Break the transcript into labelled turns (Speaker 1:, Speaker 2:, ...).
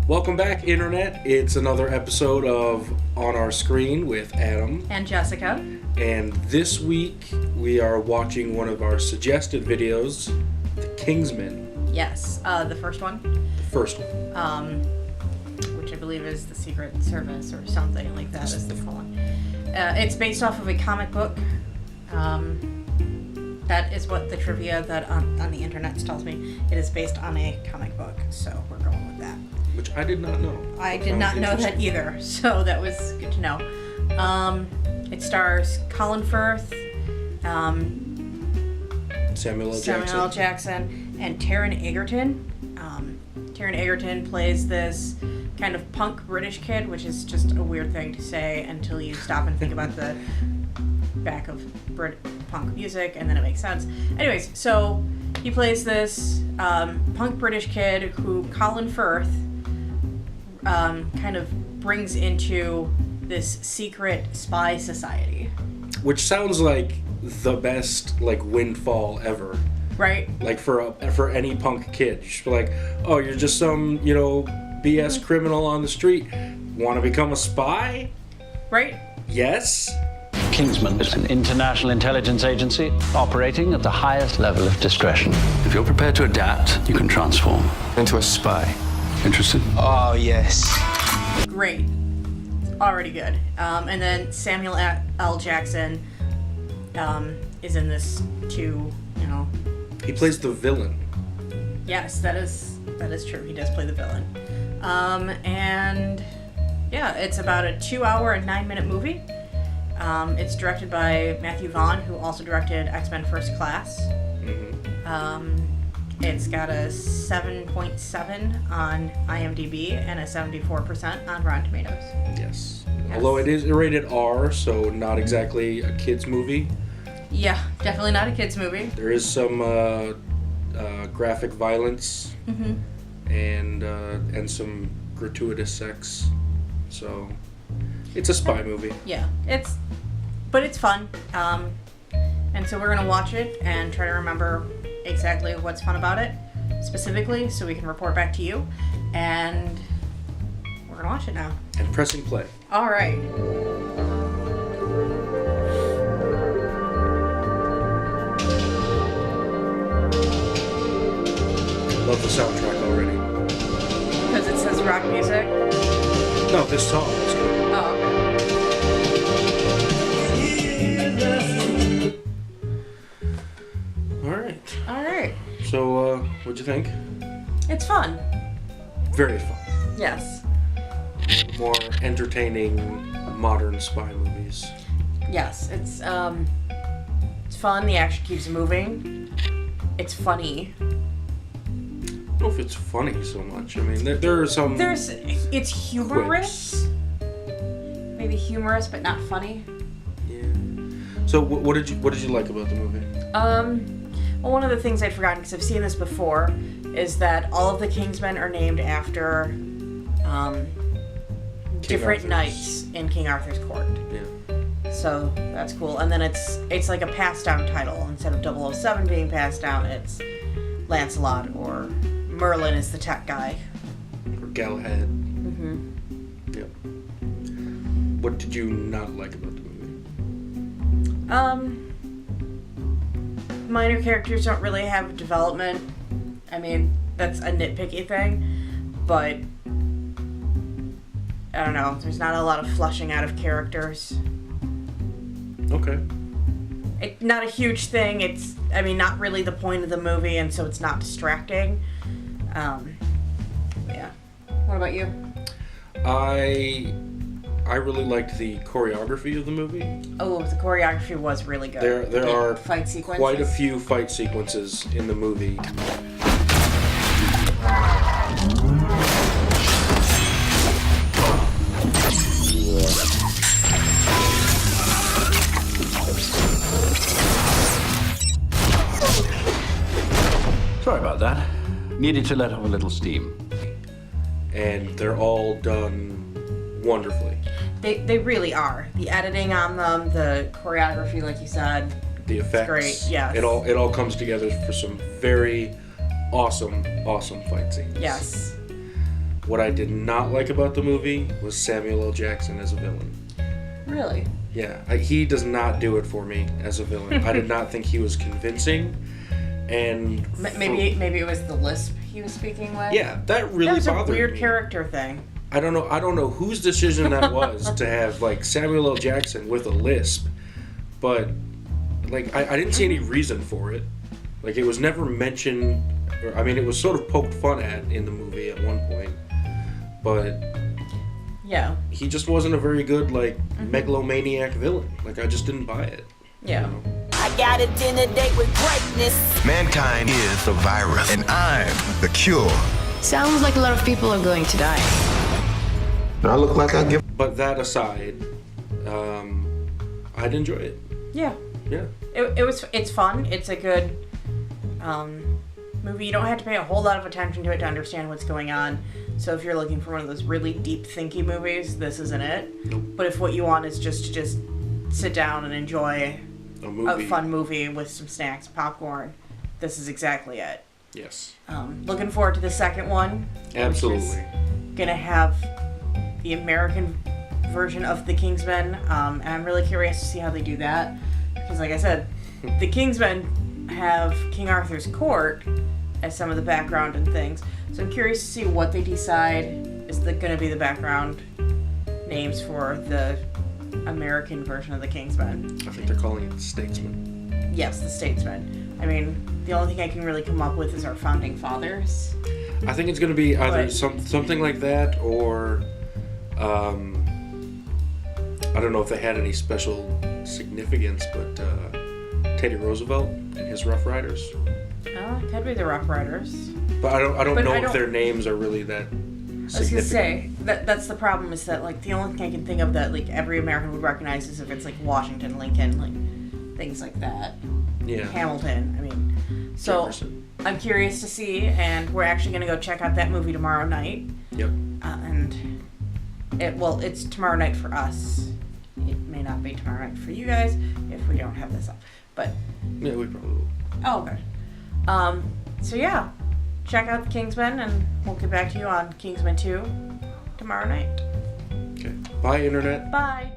Speaker 1: Welcome back, Internet. It's another episode of On Our Screen with Adam
Speaker 2: and Jessica.
Speaker 1: And this week we are watching one of our suggested videos, The Kingsman.
Speaker 2: Yes, the first one.
Speaker 1: The first one.
Speaker 2: Which I believe is the Secret Service or something like that is the full one. It's based off of a comic book. That is what the trivia that on the internet tells me. It is based on a comic book, so we're going with that.
Speaker 1: Which I did not know.
Speaker 2: I did not know that either, so that was good to know. It stars Colin Firth,
Speaker 1: Samuel
Speaker 2: L. Jackson, and Taron Egerton. Taron Egerton plays this kind of punk British kid, which is just a weird thing to say until you stop and think about the back of punk music, and then it makes sense. Anyways, so he plays this punk British kid who Colin Firth kind of brings into this secret spy society.
Speaker 1: Which sounds like the best windfall ever.
Speaker 2: Right?
Speaker 1: Like for any punk kid. Just be like, oh, you're just some, BS criminal on the street. Want to become a spy?
Speaker 2: Right?
Speaker 1: Yes.
Speaker 3: Kingsman is an international intelligence agency operating at the highest level of discretion. If you're prepared to adapt, you can transform
Speaker 4: into a spy.
Speaker 3: Interested?
Speaker 4: Oh, yes.
Speaker 2: Great. Already good. And then Samuel L. Jackson is in this too,
Speaker 1: He plays the villain.
Speaker 2: Yes, that is true. He does play the villain. And yeah, it's about a 2-hour and 9-minute movie. It's directed by Matthew Vaughn, who also directed X-Men First Class.
Speaker 1: Mm-hmm.
Speaker 2: It's got a 7.7 on IMDb and a 74% on Rotten Tomatoes.
Speaker 1: Yes. Although it is rated R, so not exactly a kid's movie.
Speaker 2: Yeah, definitely not a kid's movie.
Speaker 1: There is some graphic violence and some gratuitous sex. So it's a spy movie.
Speaker 2: Yeah, but it's fun. And so we're gonna watch it and try to remember exactly what's fun about it specifically, so we can report back to you. And we're gonna watch it now.
Speaker 1: And pressing play.
Speaker 2: All right.
Speaker 1: Love the soundtrack already.
Speaker 2: Because it says rock music?
Speaker 1: No, this song is good.
Speaker 2: Oh, okay. All right.
Speaker 1: So, what'd you think?
Speaker 2: It's fun.
Speaker 1: Very fun.
Speaker 2: Yes.
Speaker 1: More entertaining modern spy movies.
Speaker 2: Yes, it's fun. The action keeps moving. It's funny.
Speaker 1: I don't know if it's funny so much. I mean, there are some.
Speaker 2: It's humorous. Maybe humorous, but not funny.
Speaker 1: Yeah. So, what did you like about the movie?
Speaker 2: Well, one of the things I'd forgotten, because I've seen this before, is that all of the Kingsmen are named after different knights in King Arthur's court.
Speaker 1: Yeah.
Speaker 2: So that's cool. And then it's like a passed down title. Instead of 007 being passed down, it's Lancelot, or Merlin is the tech guy.
Speaker 1: Or Galahad.
Speaker 2: Mm-hmm.
Speaker 1: Yep. What did you not like about the movie?
Speaker 2: Minor characters don't really have development. I mean, that's a nitpicky thing, but I don't know. There's not a lot of fleshing out of characters.
Speaker 1: Okay.
Speaker 2: Not a huge thing. It's, not really the point of the movie, and so it's not distracting. Yeah. What about you?
Speaker 1: I really liked the choreography of the movie.
Speaker 2: Oh, the choreography was really good.
Speaker 1: There are
Speaker 2: fight sequences.
Speaker 1: Quite a few fight sequences in the movie.
Speaker 3: Sorry about that. Needed to let off a little steam.
Speaker 1: And they're all done wonderfully.
Speaker 2: They really are. The editing on them, the choreography, like you said.
Speaker 1: The effects.
Speaker 2: Great, yes.
Speaker 1: It all comes together for some very awesome fight scenes.
Speaker 2: Yes.
Speaker 1: What I did not like about the movie was Samuel L. Jackson as a villain.
Speaker 2: Really?
Speaker 1: Yeah, he does not do it for me as a villain. I did not think he was convincing, and
Speaker 2: maybe it was the lisp he was speaking with.
Speaker 1: Yeah, that really
Speaker 2: that was
Speaker 1: bothered me.
Speaker 2: a weird character thing.
Speaker 1: I don't know whose decision that was to have like Samuel L. Jackson with a lisp, but like I didn't see any reason for it. Like it was never mentioned. I mean, it was sort of poked fun at in the movie at one point, but.
Speaker 2: Yeah.
Speaker 1: He just wasn't a very good, like, megalomaniac villain. Like, I just didn't buy it.
Speaker 2: Yeah.
Speaker 1: You know?
Speaker 5: I got a dinner date with greatness.
Speaker 6: Mankind is the virus, and I'm the cure.
Speaker 7: Sounds like a lot of people are going to die.
Speaker 6: Do I look like I give?
Speaker 1: But that aside, I'd enjoy it.
Speaker 2: Yeah.
Speaker 1: Yeah.
Speaker 2: It's fun. It's a good movie. You don't have to pay a whole lot of attention to it to understand what's going on. So if you're looking for one of those really deep thinky movies, this isn't it.
Speaker 1: Nope.
Speaker 2: But if what you want is just to sit down and enjoy a fun movie with some snacks, popcorn, this is exactly it.
Speaker 1: Yes.
Speaker 2: Looking forward to the second one.
Speaker 1: Absolutely.
Speaker 2: Which is gonna have the American version of the Kingsman, and I'm really curious to see how they do that. Because like I said, the Kingsmen have King Arthur's court as some of the background and things. So I'm curious to see what they decide is going to be the background names for the American version of the Kingsmen.
Speaker 1: I think they're calling it the Statesman.
Speaker 2: Yes, the Statesmen. I mean, the only thing I can really come up with is our founding fathers.
Speaker 1: I think it's going to be either something like that or I don't know if they had any special significance, but Teddy Roosevelt and his Rough Riders.
Speaker 2: Oh, it could be the Rough Riders.
Speaker 1: But I don't know if their names are really that significant.
Speaker 2: I was gonna say that's the problem is that like the only thing I can think of that like every American would recognize is if it's like Washington, Lincoln, like things like that.
Speaker 1: Yeah.
Speaker 2: Hamilton. I mean, so
Speaker 1: Jefferson.
Speaker 2: I'm curious to see, and we're actually gonna go check out that movie tomorrow night.
Speaker 1: Yep.
Speaker 2: And it's tomorrow night for us. It may not be tomorrow night for you guys if we don't have this up, but
Speaker 1: Yeah, we probably will.
Speaker 2: oh, okay. So yeah, check out the Kingsman, and we'll get back to you on Kingsman 2 tomorrow night.
Speaker 1: Okay. Bye, Internet.
Speaker 2: Bye.